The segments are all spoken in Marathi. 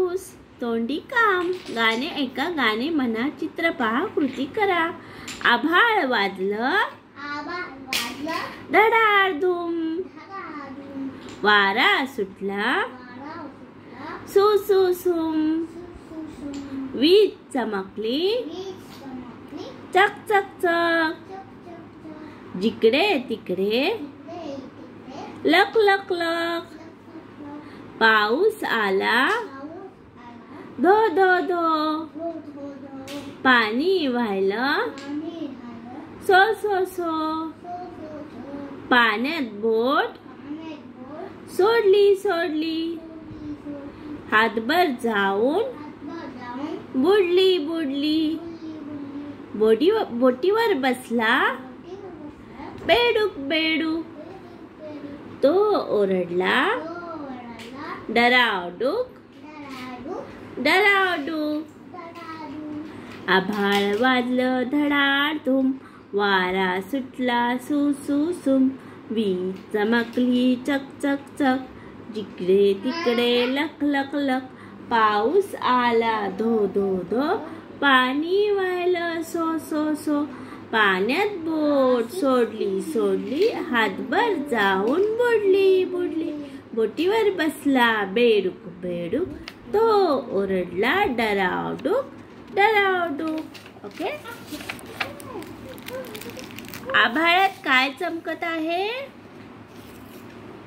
पाऊस, तोंडी काम, गाणे ऐका, गाणे म्हणा, चित्र पहा, कृती करा. आभाळ वाजलं, धडाधूम, वारा सुटला, सु सु सुम, वीज चमकली, चक चक चक, जिकडे तिकडे लक लक लक, पाऊस आला, धो धो धो, पाणी वाहिलं, सो सो सो, पाण्यात बोट सोडली सोडली, हातभर जाऊन बुडली बुडली, बोटीवर बसला बेडूक बेडूक, तो ओरडला डरावडूक डरावडूक. आभाळ वाजलं धडाधूम, वारा सुटला सु सु सुम, वीज चमकली चक चक चक, जिकडे तिकडे लक लक लक, पाऊस आला धो धो धो, पाणी वाहिलं सो सो सो, पाण्यात बोट सोडली सोडली, हातभर जाऊन बुडली बुडली, बोटीवर बसला बेडूक बेडूक, तो ओरडला डरावडूक डरावडूक. ओके. आभाळात काय चमकत आहे?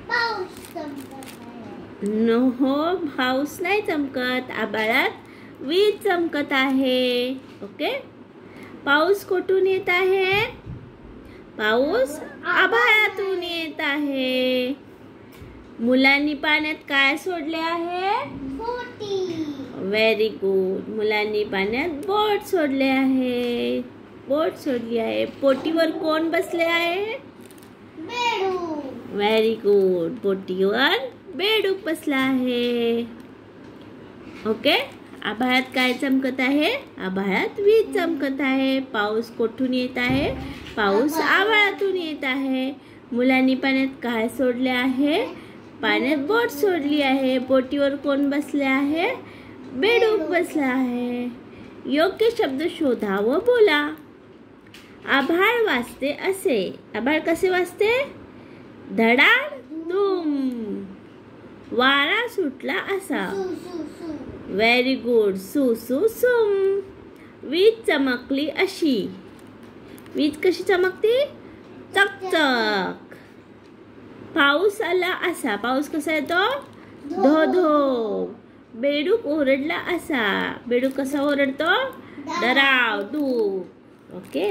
पाऊस चमकत आहे. हो, पाऊस नाही चमकत. आभाळात वीज चमकत आहे. ओके. पाऊस कुठून येत आहे? पाऊस आभाळातून येत आहे. मुलांनी पाण्यात काय सोडले आहे? बोटी. Very good. मुलांनी पाण्यात बोट सोडले आहे. बोट सोडली आहे. बोटीवर कोण बसले आहे? बेडूक. Very good. बोटीवर बेडूक बसला आहे. ओके. आभाळात काय चमकत आहे? आभाळात वीज चमकत आहे. पाऊस कुठून येत आहे? पाऊस आभाळातून येत आहे. मुलांनी पाण्यात काय सोडले आहे? पाण्यात बोट सोडली आहे. बोटीवर कोण बसले आहे? बेडूक बसला आहे. योग्य शब्द शोधा व बोला. आभाळ वाजते असे. आभाळ कसे वाजते? धडाधूम. वारा सुटला असा. Very good. सु सु सुम. वीज चमकली अशी. वीज कशी चमकते? चक चक. पाऊस आला असा. पाऊस कसा येतो? धो धो. बेडूक ओरडला असा. बेडूक कसा ओरडतो? डरावडूक. ओके.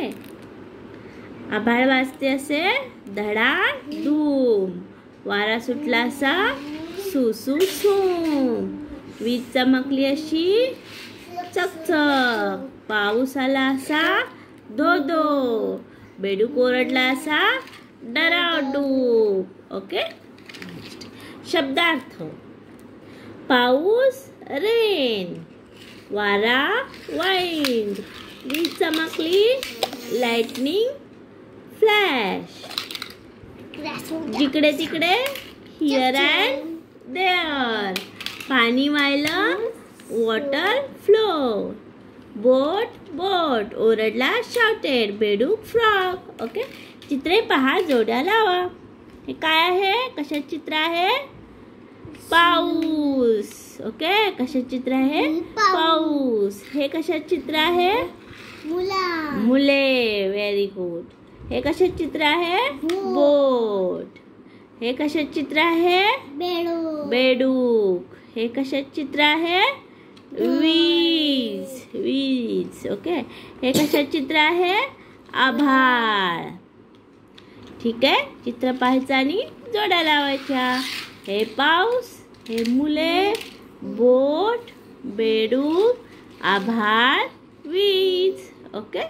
आभाळ वाजते असे धडाधूम. वारा सुटला असा सु सु सुम. वीज चमकली अशी चकचक. पाऊस आला असा धो धो. बेडूक ओरडला असा डरावडूक. ओके. शब्दार्थ. पाऊस रेन, वारा वाइंड, वीज चमकली लाइटनिंग फ्लॅश, जिकडे तिकडे हिअर अँड देअर, पाणी वाहिलं वॉटर फ्लो, बोट बोट, ओरडला शाउटेड, बेडूक फ्रॉग. ओके. चित्रे पहा, जोड्या लावा. हे काय आहे? कशात चित्र आहे? पाऊस. ओके. कशात चित्र आहे? पाऊस. हे कशात चित्र आहे? मुले. Very good. हे कशात चित्र आहे? बोट. हे कशात चित्र आहे? बेडूक. हे कशात चित्र आहे? वीज. वीज. ओके. हे कशात चित्र आहे? आभाळ. ठीक आहे. चित्र पाहायचं आणि जोड्या लावायच्या. हे पाऊस, हे मुले, बोट, बेडूक, आभाळ, वीज. ओके.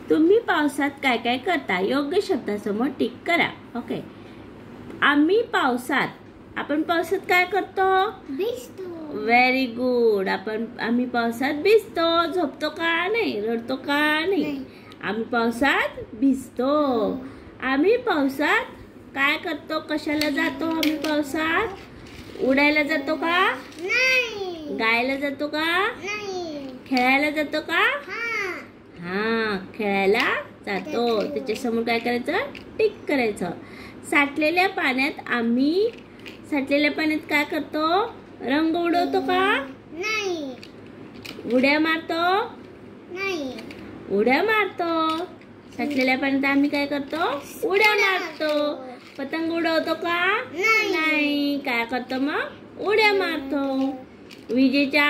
तुम्ही पावसात काय काय करता? योग्य शब्दासमोर टिक करा. ओके. आम्ही पावसात. आपण पावसात काय करतो? भिजतो. Very good. आम्ही पावसात भिजतो. झोपतो का? नाही. रडतो का? नाही. आम्ही पावसात भिजतो. आम्ही पावसात काय करतो? कशाला जातो आम्ही पावसात? उडायला जातो का? नाही. गायला जातो का? नाही. खेळायला जातो का? हा. हा, खेळायला जातो. त्याच्यासमोर काय करायचं? टिक करायचं. साठलेल्या पाण्यात काय करतो? रंग उडवतो का? नाही. उड्या मारतो? नाही. उड्या मारतो. साठलेल्या पाण्यात आम्ही काय करतो? उड्या मारतो. पतंग उडवतो का? नाही. काय करतो मग? उड्या मारतो. विजेच्या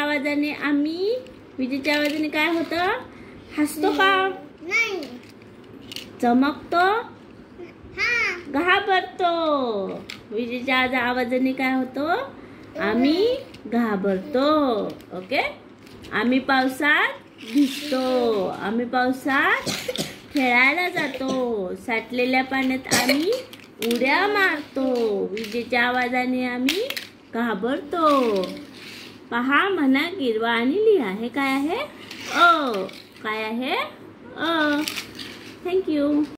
आवाजाने काय होतं? हसतो का? नाही. चमकतो? हा. घाबरतो. विजेच्या आवाजाने काय होतो? आम्ही घाबरतो. ओके. आम्ही पावसात भिजतो. आम्ही पावसात खेळायला जातो. साठलेल्या पाण्यात आम्ही उड्या मारतो. विजेच्या आवाजाने आम्ही घाबरतो. पहा, म्हणा, गिरवा आणि लिहा. हे काय आहे? काय आहे? थँक्यू.